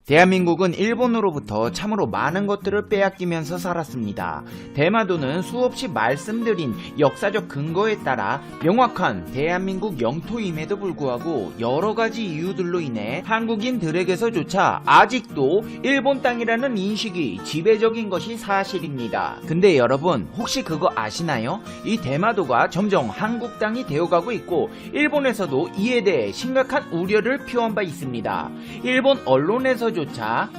대한민국은 일본으로부터 참으로 많은 것들을 빼앗기면서 살았습니다. 대마도는 수없이 말씀드린 역사적 근거에 따라 명확한 대한민국 영토임에도 불구하고 여러가지 이유들로 인해 한국인들에게서조차 아직도 일본 땅이라는 인식이 지배적인 것이 사실입니다. 근데 여러분 혹시 그거 아시나요? 이 대마도가 점점 한국 땅이 되어가고 있고 일본에서도 이에 대해 심각한 우려를 표한 바 있습니다. 일본 언론에서조차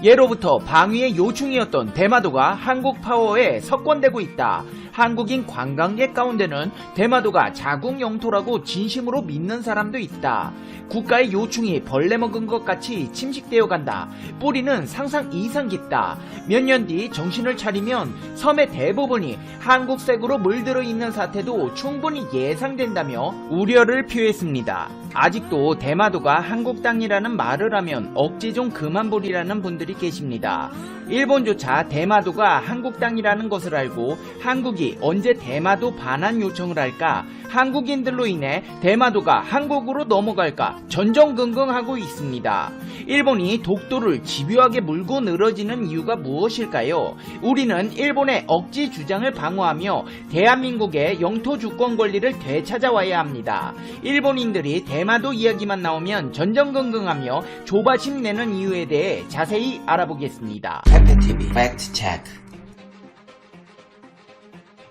예로부터 방위의 요충이었던 대마도가 한국 파워에 석권되고 있다. 한국인 관광객 가운데는 대마도가 자국 영토라고 진심으로 믿는 사람도 있다. 국가의 요충이 벌레 먹은 것 같이 침식되어 간다. 뿌리는 상상 이상 깊다. 몇 년 뒤 정신을 차리면 섬의 대부분이 한국색으로 물들어 있는 사태도 충분히 예상된다며 우려를 표했습니다. 아직도 대마도가 한국 땅이라는 말을 하면 억지 좀 그만 부리라는 분들이 계십니다. 일본조차 대마도가 한국 땅이라는 것을 알고 한국이 언제 대마도 반환 요청을 할까? 한국인들로 인해 대마도가 한국으로 넘어갈까 전전긍긍하고 있습니다. 일본이 독도를 집요하게 물고 늘어지는 이유가 무엇일까요? 우리는 일본의 억지 주장을 방어하며 대한민국의 영토 주권 권리를 되찾아와야 합니다. 일본인들이 대마도 이야기만 나오면 전전긍긍하며 조바심 내는 이유에 대해 자세히 알아보겠습니다. 팩트TV 팩트체크.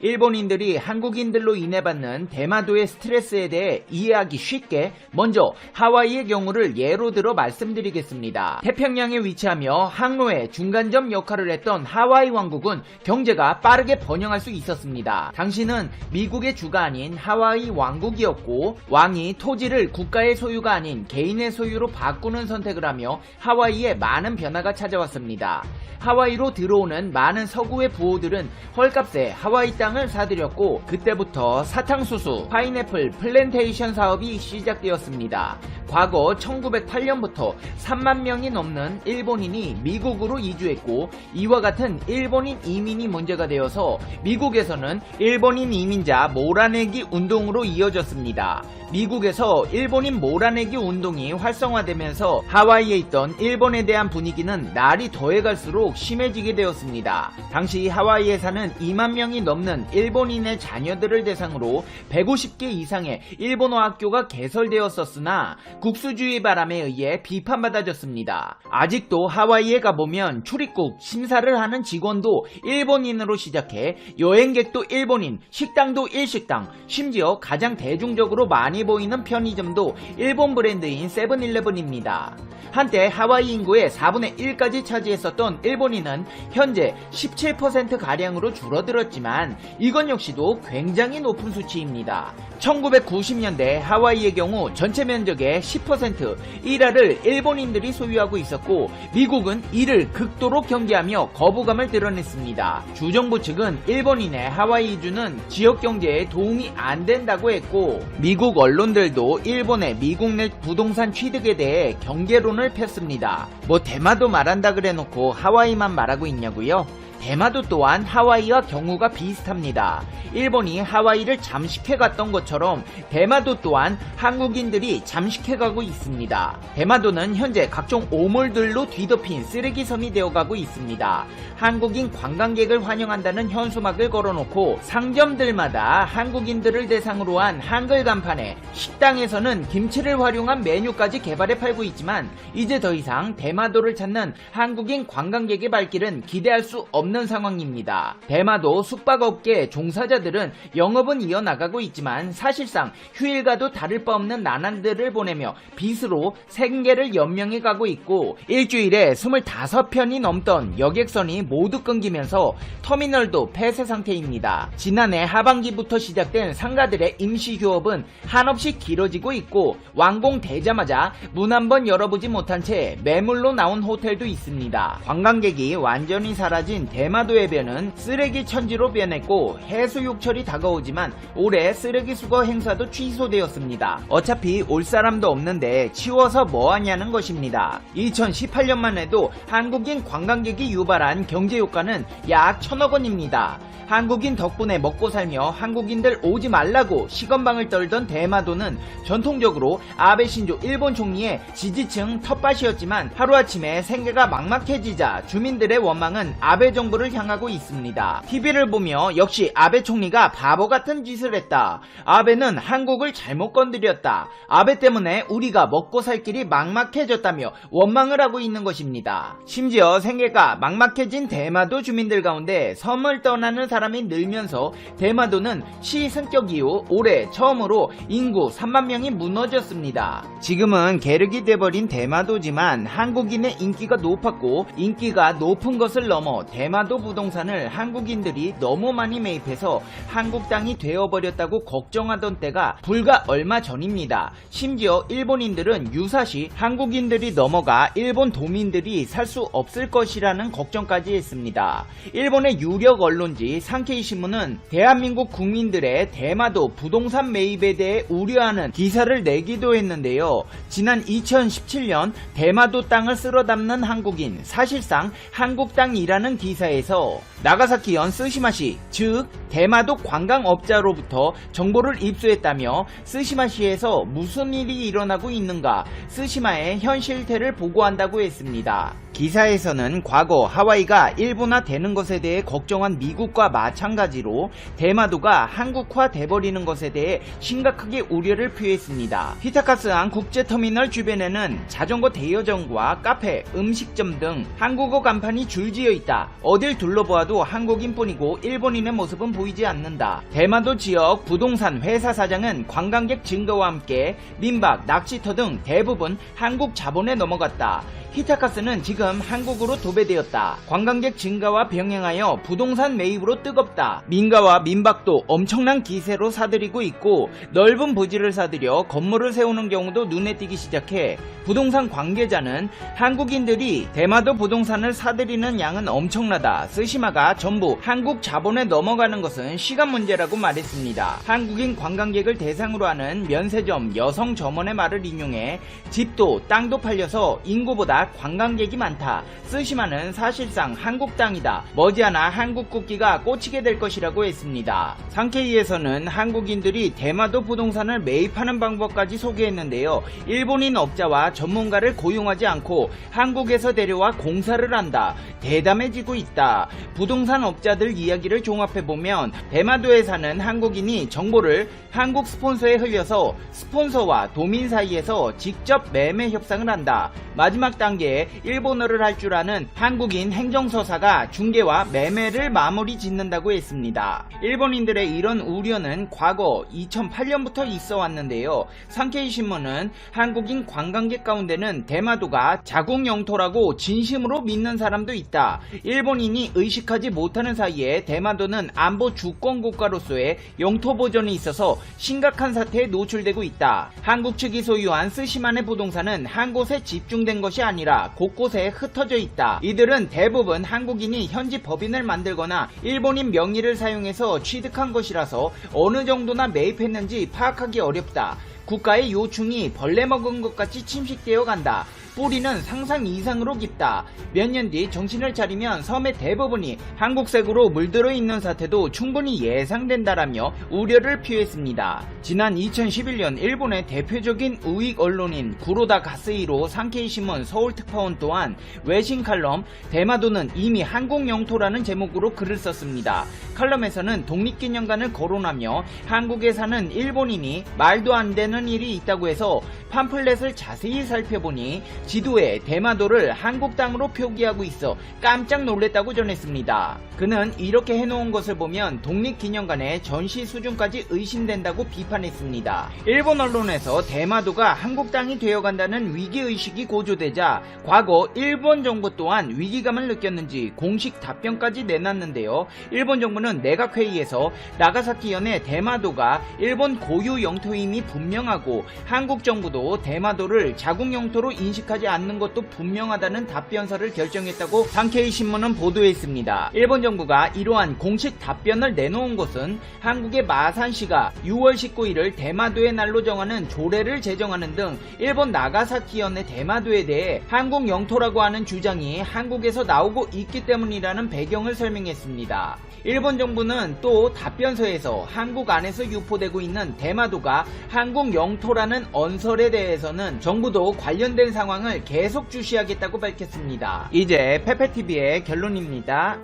일본인들이 한국인들로 인해 받는 대마도의 스트레스에 대해 이해하기 쉽게 먼저 하와이의 경우를 예로 들어 말씀드리겠습니다. 태평양에 위치하며 항로의 중간점 역할을 했던 하와이 왕국은 경제가 빠르게 번영할 수 있었습니다. 당시는 미국의 주가 아닌 하와이 왕국이었고 왕이 토지를 국가의 소유가 아닌 개인의 소유로 바꾸는 선택을 하며 하와이에 많은 변화가 찾아왔습니다. 하와이로 들어오는 많은 서구의 부호들은 헐값에 하와이 땅을 사들였고 그때부터 사탕수수, 파인애플 플랜테이션 사업이 시작되었습니다. 과거 1908년부터 3만 명이 넘는 일본인이 미국으로 이주했고 이와 같은 일본인 이민이 문제가 되어서 미국에서는 일본인 이민자 몰아내기 운동으로 이어졌습니다. 미국에서 일본인 몰아내기 운동이 활성화되면서 하와이에 있던 일본에 대한 분위기는 날이 더해갈수록 심해지게 되었습니다. 당시 하와이에 사는 2만 명이 넘는 일본인의 자녀들을 대상으로 150개 이상의 일본어 학교가 개설되었었으나 국수주의 바람에 의해 비판받아졌습니다. 아직도 하와이에 가보면 출입국 심사를 하는 직원도 일본인으로 시작해 여행객도 일본인, 식당도 일식당, 심지어 가장 대중적으로 많이 보이는 편의점도 일본 브랜드인 세븐일레븐입니다. 한때 하와이 인구의 4분의 1까지 차지했었던 일본인은 현재 17%가량으로 줄어들었지만 이건 역시도 굉장히 높은 수치입니다. 1990년대 하와이의 경우 전체 면적의 10% 1화를 일본인들이 소유하고 있었고 미국은 이를 극도로 경계하며 거부감을 드러냈습니다. 주정부 측은 일본인의 하와이 이주는 지역 경제에 도움이 안 된다고 했고 미국 언론들도 일본의 미국 내 부동산 취득에 대해 경계론을 폈습니다. 뭐 대마도 말한다 그래놓고 하와이만 말하고 있냐고요? 대마도 또한 하와이와 경우가 비슷합니다. 일본이 하와이를 잠식해갔던 것처럼 대마도 또한 한국인들이 잠식해가고 있습니다. 대마도는 현재 각종 오물들로 뒤덮인 쓰레기섬이 되어가고 있습니다. 한국인 관광객을 환영한다는 현수막을 걸어놓고 상점들마다 한국인들을 대상으로 한 한글 간판에 식당에서는 김치를 활용한 메뉴까지 개발해 팔고 있지만 이제 더 이상 대마도를 찾는 한국인 관광객의 발길은 기대할 수 없는 상황입니다. 대마도 숙박업계 종사자들은 영업은 이어나가고 있지만 사실상 휴일과도 다를 바 없는 나날들을 보내며 빚으로 생계를 연명해 가고 있고 일주일에 25편이 넘던 여객선이 모두 끊기면서 터미널도 폐쇄 상태입니다. 지난해 하반기부터 시작된 상가들의 임시 휴업은 한없이 길어지고 있고 완공되자마자 문 한번 열어보지 못한 채 매물로 나온 호텔도 있습니다. 관광객이 완전히 사라진 대마도 해변은 쓰레기 천지로 변했고 해수욕철이 다가오지만 올해 쓰레기 수거 행사도 취소되었습니다. 어차피 올 사람도 없는데 치워서 뭐하냐는 것입니다. 2018년만 해도 한국인 관광객이 유발한 경제효과는 약 1,000억 원입니다. 한국인 덕분에 먹고 살며 한국인들 오지 말라고 시건방을 떨던 대마도는 전통적으로 아베 신조 일본 총리의 지지층 텃밭이었지만 하루아침에 생계가 막막해지자 주민들의 원망은 아베 정부를 향하고 있습니다. TV를 보며 역시 아베 총리가 바보 같은 짓을 했다. 아베는 한국을 잘못 건드렸다. 아베 때문에 우리가 먹고 살 길이 막막해졌다며 원망을 하고 있는 것입니다. 심지어 생계가 막막해진 대마도 주민들 가운데 섬을 떠나는 사람이 늘면서 대마도는 시승격 이후 올해 처음으로 인구 3만 명이 무너졌습니다. 지금은 계륵이 돼버린 대마도지만 한국인의 인기가 높았고 인기가 높은 것을 넘어 대마도 부동산을 한국인들이 너무 많이 매입해서 한국 땅이 되어버렸다고 걱정하던 때가 불과 얼마 전입니다. 심지어 일본인들은 유사시 한국인들이 넘어가 일본 도민들이 살 수 없을 것이라는 걱정까지 했습니다. 일본의 유력 언론지 산케이 신문은 대한민국 국민들의 대마도 부동산 매입에 대해 우려하는 기사를 내기도 했는데요. 지난 2017년 대마도 땅을 쓸어 담는 한국인, 사실상 한국 땅이라는 기사에서 나가사키현 스시마시, 즉 대마도 관광업자로부터 정보를 입수했다며 스시마시에서 무슨 일이 일어나고 있는가 스시마의 현 실태를 보고한다고 했습니다. 기사에서는 과거 하와이가 일본화 되는 것에 대해 걱정한 미국과 마찬가지로 대마도가 한국화 돼버리는 것에 대해 심각하게 우려를 표했습니다. 히타카스항 국제터미널 주변에는 자전거 대여점과 카페, 음식점 등 한국어 간판이 줄지어 있다. 어딜 둘러보아도 한국인뿐이고 일본인의 모습은 보이지 않는다. 대마도 지역 부동산 회사 사장은 관광객 증가와 함께 민박, 낚시터 등 대부분 한국 자본에 넘어갔다. 히타카스는 지금 한국으로 도배되었다. 관광객 증가와 병행하여 부동산 매입으로 뜨겁다. 민가와 민박도 엄청난 기세로 사들이고 있고 넓은 부지를 사들여 건물을 세우는 경우도 눈에 띄기 시작해 부동산 관계자는 한국인들이 대마도 부동산을 사들이는 양은 엄청나다. 스시마가 전부 한국 자본에 넘어가는 것은 시간 문제라고 말했습니다. 한국인 관광객을 대상으로 하는 면세점 여성 점원의 말을 인용해 집도 땅도 팔려서 인구보다 관광객이 많다. 스시마는 사실상 한국 땅이다. 머지않아 한국 국기가 꽂히게 될 것이라고 했습니다. 산케이에서는 한국인들이 대마도 부동산을 매입하는 방법까지 소개했는데요. 일본인 업자와 전문가를 고용하지 않고 한국에서 데려와 공사를 한다. 대담해지고 있다. 부동산 업자들 이야기를 종합해보면 대마도에 사는 한국인이 정보를 한국 스폰서에 흘려서 스폰서와 도민 사이에서 직접 매매 협상을 한다. 마지막 단계에 일본어를 할 줄 아는 한국인 행정서사가 중개와 매매를 마무리 짓는다고 했습니다. 일본인들의 이런 우려는 과거 2008년부터 있어 왔는데요. 산케이 신문은 한국인 관광객 가운데는 대마도가 자국 영토라고 진심으로 믿는 사람도 있다. 일본인이 의식하지 못하는 사이에 대마도는 안보 주권 국가로서의 영토 보전이 있어서 심각한 사태에 노출되고 있다. 한국 측이 소유한 스시만의 부동산은 한 곳에 집중된 것이 아니라 곳곳에 흩어져 있다. 이들은 대부분 한국인이 현지 법인을 만들거나 일본인 명의를 사용해서 취득한 것이라서 어느 정도나 매입했는지 파악하기 어렵다. 국가의 요충이 벌레 먹은 것 같이 침식되어 간다. 뿌리는 상상 이상으로 깊다. 몇 년 뒤 정신을 차리면 섬의 대부분이 한국색으로 물들어 있는 사태도 충분히 예상된다라며 우려를 표했습니다. 지난 2011년 일본의 대표적인 우익 언론인 구로다 가스히로 산케이 신문 서울특파원 또한 외신 칼럼 대마도는 이미 한국 영토라는 제목으로 글을 썼습니다. 칼럼에서는 독립기념관을 거론하며 한국에 사는 일본인이 말도 안 되는 일이 있다고 해서 팜플렛을 자세히 살펴보니 지도에 대마도를 한국 땅으로 표기하고 있어 깜짝 놀랐다고 전했습니다. 그는 이렇게 해놓은 것을 보면 독립기념관의 전시 수준까지 의심된다고 비판했습니다. 일본 언론에서 대마도가 한국 땅이 되어간다는 위기의식이 고조되자 과거 일본 정부 또한 위기감을 느꼈는지 공식 답변까지 내놨는데요. 일본 정부는 내각회의에서 나가사키현의 대마도가 일본 고유 영토임이 분명하고 한국 정부도 대마도를 자국 영토로 인식하고 의식하지 않는 것도 분명하다는 답변서를 결정했다고 상케이 신문은 보도했습니다. 일본 정부가 이러한 공식 답변을 내놓은 것은 한국의 마산시가 6월 19일을 대마도의 날로 정하는 조례를 제정하는 등 일본 나가사키현의 대마도에 대해 한국 영토라고 하는 주장이 한국에서 나오고 있기 때문이라는 배경을 설명했습니다. 일본 정부는 또 답변서에서 한국 안에서 유포되고 있는 대마도가 한국 영토라는 언설에 대해서는 정부도 관련된 상황을 계속 주시하겠다고 밝혔습니다. 이제 페페TV의 결론입니다.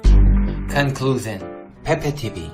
Conclusion. 페페TV.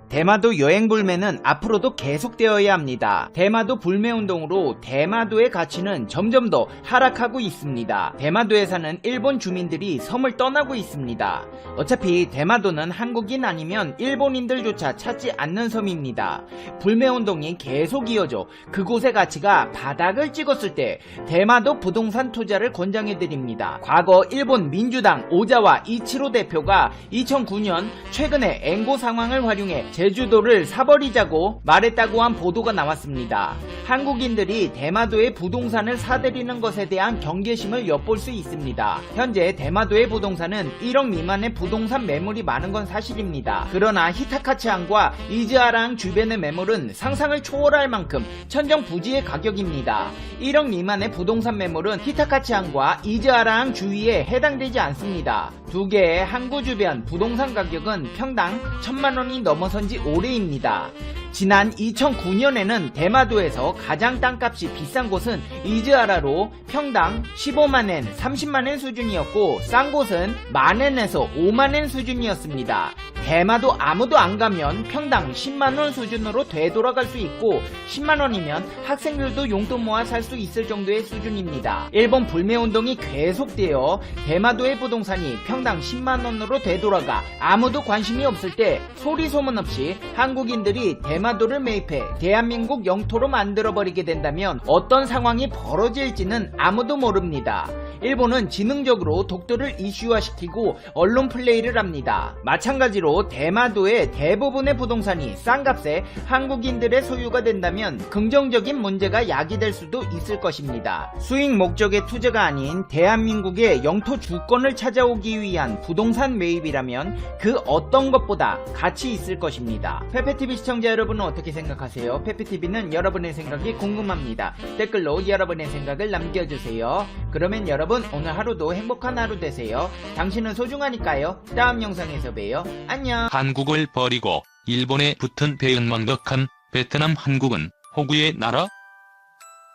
대마도 여행 불매는 앞으로도 계속되어야 합니다. 대마도 불매 운동으로 대마도의 가치는 점점 더 하락하고 있습니다. 대마도에 사는 일본 주민들이 섬을 떠나고 있습니다. 어차피 대마도는 한국인 아니면 일본인들조차 찾지 않는 섬입니다. 불매 운동이 계속 이어져 그곳의 가치가 바닥을 찍었을 때 대마도 부동산 투자를 권장해드립니다. 과거 일본 민주당 오자와 이치로 대표가 2009년 최근에 엔고 상황을 활용해 제주도를 사버리자고 말했다고 한 보도가 나왔습니다. 한국인들이 대마도의 부동산을 사들이는 것에 대한 경계심을 엿볼 수 있습니다. 현재 대마도의 부동산은 1억 미만의 부동산 매물이 많은 건 사실입니다. 그러나 히타카츠항과 이즈아라항 주변의 매물은 상상을 초월할 만큼 천정부지의 가격입니다. 1억 미만의 부동산 매물은 히타카츠항과 이즈아라항 주위에 해당되지 않습니다. 두 개의 항구 주변 부동산 가격은 평당 1,000만원이 넘어선 지 오래입니다. 지난 2009년에는 대마도에서 가장 땅값이 비싼 곳은 이즈아라로 평당 15만엔, 30만엔 수준이었고 싼 곳은 만엔에서 5만엔 수준이었습니다. 대마도 아무도 안 가면 평당 10만원 수준으로 되돌아갈 수 있고 10만원이면 학생들도 용돈 모아 살 수 있을 정도의 수준입니다. 일본 불매운동이 계속되어 대마도의 부동산이 평당 10만원으로 되돌아가 아무도 관심이 없을 때 소리 소문 없이 한국인들이 대마도를 매입해 대한민국 영토로 만들어버리게 된다면 어떤 상황이 벌어질지는 아무도 모릅니다. 일본은 지능적으로 독도를 이슈화시키고 언론 플레이를 합니다. 마찬가지로 대마도의 대부분의 부동산이 싼 값에 한국인들의 소유가 된다면 긍정적인 문제가 야기될 수도 있을 것입니다. 수익 목적의 투자가 아닌 대한민국의 영토 주권을 찾아오기 위한 부동산 매입이라면 그 어떤 것보다 가치 있을 것입니다. 페페TV 시청자 여러분은 어떻게 생각하세요? 페페TV는 여러분의 생각이 궁금합니다. 댓글로 여러분의 생각을 남겨주세요. 그러면 여러분 오늘 하루도 행복한 하루 되세요. 당신은 소중하니까요. 다음 영상에서 봬요. 안녕. 한국을 버리고 일본에 붙은 배은망덕한 베트남. 한국은 호구의 나라?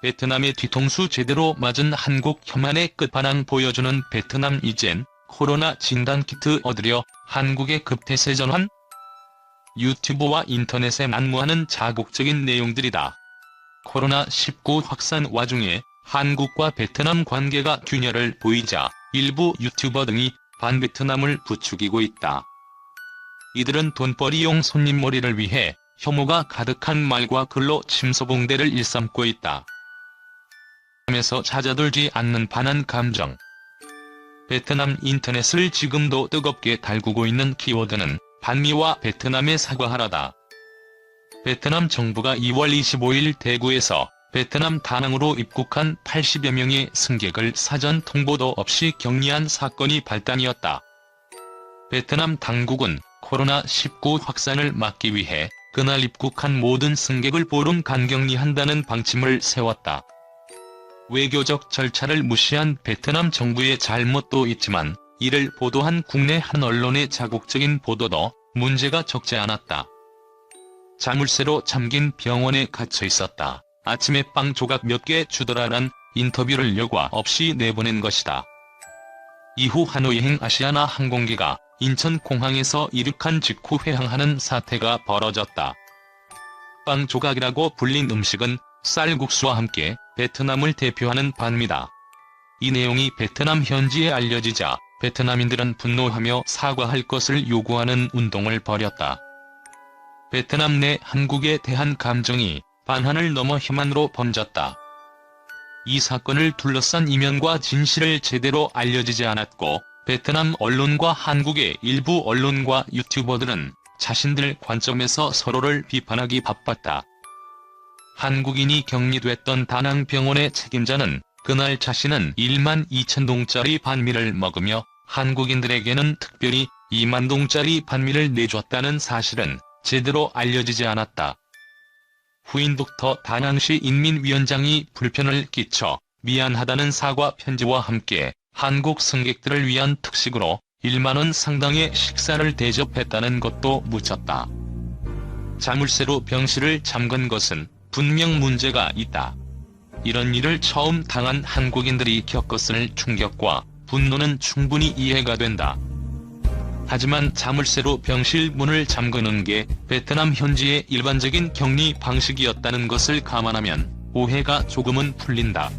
베트남의 뒤통수 제대로 맞은 한국 혐한의 끝판왕 보여주는 베트남. 이젠 코로나 진단키트 얻으려 한국에 급태세 전환? 유튜브와 인터넷에 난무하는 자극적인 내용들이다. 코로나19 확산 와중에 한국과 베트남 관계가 균열을 보이자 일부 유튜버 등이 반베트남을 부추기고 있다. 이들은 돈벌이용 손님몰이를 위해 혐오가 가득한 말과 글로 침소봉대를 일삼고 있다. 베트남에서 잦아들지 않는 반한 감정. 베트남 인터넷을 지금도 뜨겁게 달구고 있는 키워드는 반미와 베트남에 사과하라다. 베트남 정부가 2월 25일 대구에서 베트남 다낭으로 입국한 80여 명의 승객을 사전 통보도 없이 격리한 사건이 발단이었다. 베트남 당국은 코로나19 확산을 막기 위해 그날 입국한 모든 승객을 보름 간격리한다는 방침을 세웠다. 외교적 절차를 무시한 베트남 정부의 잘못도 있지만 이를 보도한 국내 한 언론의 자극적인 보도도 문제가 적지 않았다. 자물쇠로 잠긴 병원에 갇혀 있었다. 아침에 빵 조각 몇 개 주더라란 인터뷰를 여과 없이 내보낸 것이다. 이후 하노이행 아시아나 항공기가 인천공항에서 이륙한 직후 회항하는 사태가 벌어졌다. 빵 조각이라고 불린 음식은 쌀국수와 함께 베트남을 대표하는 반미다. 이 내용이 베트남 현지에 알려지자 베트남인들은 분노하며 사과할 것을 요구하는 운동을 벌였다. 베트남 내 한국에 대한 감정이 반환을 넘어 혐한으로 번졌다. 이 사건을 둘러싼 이면과 진실을 제대로 알려지지 않았고 베트남 언론과 한국의 일부 언론과 유튜버들은 자신들 관점에서 서로를 비판하기 바빴다. 한국인이 격리됐던 다낭 병원의 책임자는 그날 자신은 12,000동짜리 반미를 먹으며 한국인들에게는 특별히 20,000동짜리 반미를 내줬다는 사실은 제대로 알려지지 않았다. 후인 독터 다낭시 인민위원장이 불편을 끼쳐 미안하다는 사과 편지와 함께 한국 승객들을 위한 특식으로 10,000원 상당의 식사를 대접했다는 것도 묻혔다. 자물쇠로 병실을 잠근 것은 분명 문제가 있다. 이런 일을 처음 당한 한국인들이 겪었을 충격과 분노는 충분히 이해가 된다. 하지만 자물쇠로 병실 문을 잠그는 게 베트남 현지의 일반적인 격리 방식이었다는 것을 감안하면 오해가 조금은 풀린다.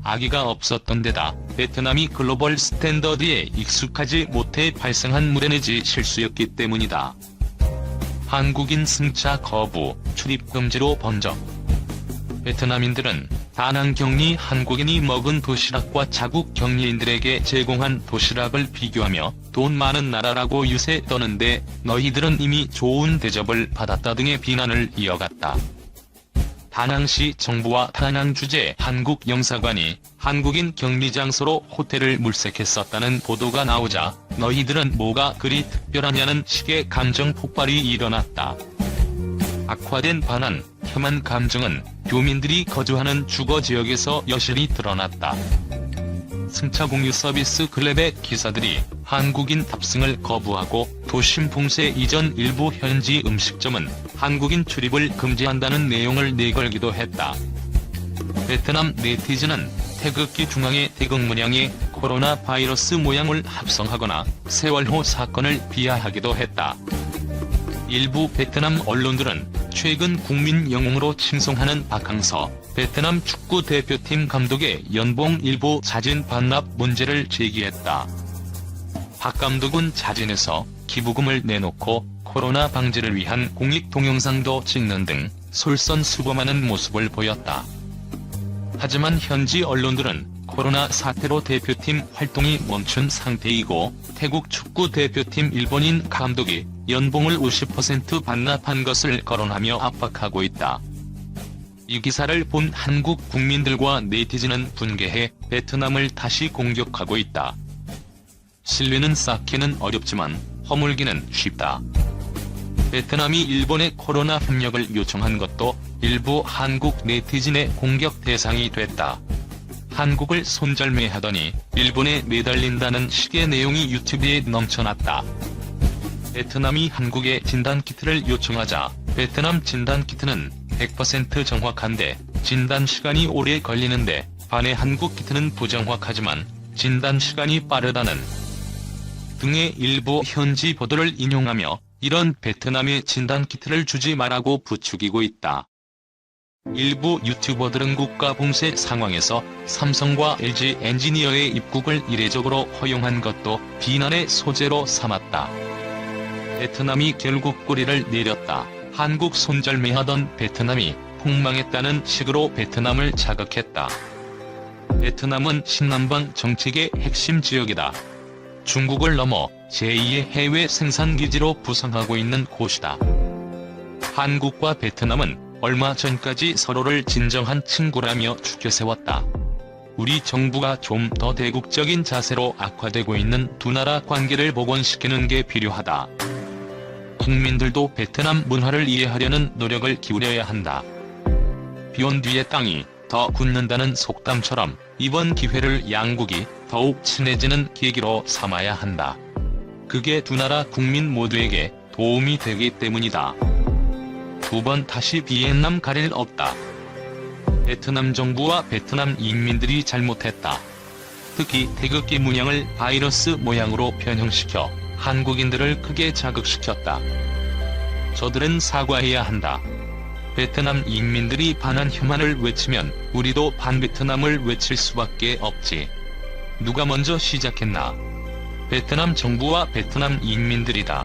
아기가 없었던 데다 베트남이 글로벌 스탠더드에 익숙하지 못해 발생한 무례내지 실수였기 때문이다. 한국인 승차 거부, 출입 금지로 번져. 베트남인들은 다낭 격리 한국인이 먹은 도시락과 자국 격리인들에게 제공한 도시락을 비교하며 돈 많은 나라라고 유세 떠는데 너희들은 이미 좋은 대접을 받았다 등의 비난을 이어갔다. 다낭시 정부와 다낭주재 한국 영사관이 한국인 격리 장소로 호텔을 물색했었다는 보도가 나오자 너희들은 뭐가 그리 특별하냐는 식의 감정 폭발이 일어났다. 악화된 반한, 혐한 감정은 교민들이 거주하는 주거지역에서 여실히 드러났다. 승차 공유 서비스 글랩의 기사들이 한국인 탑승을 거부하고 도심 봉쇄 이전 일부 현지 음식점은 한국인 출입을 금지한다는 내용을 내걸기도 했다. 베트남 네티즌은 태극기 중앙에 태극 문양에 코로나 바이러스 모양을 합성하거나 세월호 사건을 비하하기도 했다. 일부 베트남 언론들은 최근 국민 영웅으로 칭송하는 박항서 베트남 축구 대표팀 감독의 연봉 일부 자진 반납 문제를 제기했다. 박 감독은 자진해서 기부금을 내놓고 코로나 방지를 위한 공익 동영상도 찍는 등 솔선수범하는 모습을 보였다. 하지만 현지 언론들은 코로나 사태로 대표팀 활동이 멈춘 상태이고 태국 축구 대표팀 일본인 감독이 연봉을 50% 반납한 것을 거론하며 압박하고 있다. 이 기사를 본 한국 국민들과 네티즌은 분개해 베트남을 다시 공격하고 있다. 신뢰는 쌓기는 어렵지만 허물기는 쉽다. 베트남이 일본의 코로나 협력을 요청한 것도 일부 한국 네티즌의 공격 대상이 됐다. 한국을 손절매하더니 일본에 매달린다는 식의 내용이 유튜브에 넘쳐났다. 베트남이 한국에 진단키트를 요청하자 베트남 진단키트는 100% 정확한데 진단시간이 오래 걸리는데 반의 한국 키트는 부정확하지만 진단시간이 빠르다는 등의 일부 현지 보도를 인용하며 이런 베트남의 진단키트를 주지 말라고 부추기고 있다. 일부 유튜버들은 국가 봉쇄 상황에서 삼성과 LG 엔지니어의 입국을 이례적으로 허용한 것도 비난의 소재로 삼았다. 베트남이 결국 꼬리를 내렸다. 한국 손절매하던 베트남이 폭망했다는 식으로 베트남을 자극했다. 베트남은 신남방 정책의 핵심 지역이다. 중국을 넘어 제2의 해외 생산기지로 부상하고 있는 곳이다. 한국과 베트남은 얼마 전까지 서로를 진정한 친구라며 추켜세웠다. 우리 정부가 좀 더 대국적인 자세로 악화되고 있는 두 나라 관계를 복원시키는 게 필요하다. 국민들도 베트남 문화를 이해하려는 노력을 기울여야 한다. 비온 뒤에 땅이 더 굳는다는 속담처럼 이번 기회를 양국이 더욱 친해지는 계기로 삼아야 한다. 그게 두 나라 국민 모두에게 도움이 되기 때문이다. 두 번 다시 비엔남 갈 일 없다. 베트남 정부와 베트남 인민들이 잘못했다. 특히 태극기 문양을 바이러스 모양으로 변형시켜 한국인들을 크게 자극시켰다. 저들은 사과해야 한다. 베트남 인민들이 반한 혐한을 외치면 우리도 반베트남을 외칠 수밖에 없지. 누가 먼저 시작했나? 베트남 정부와 베트남 인민들이다.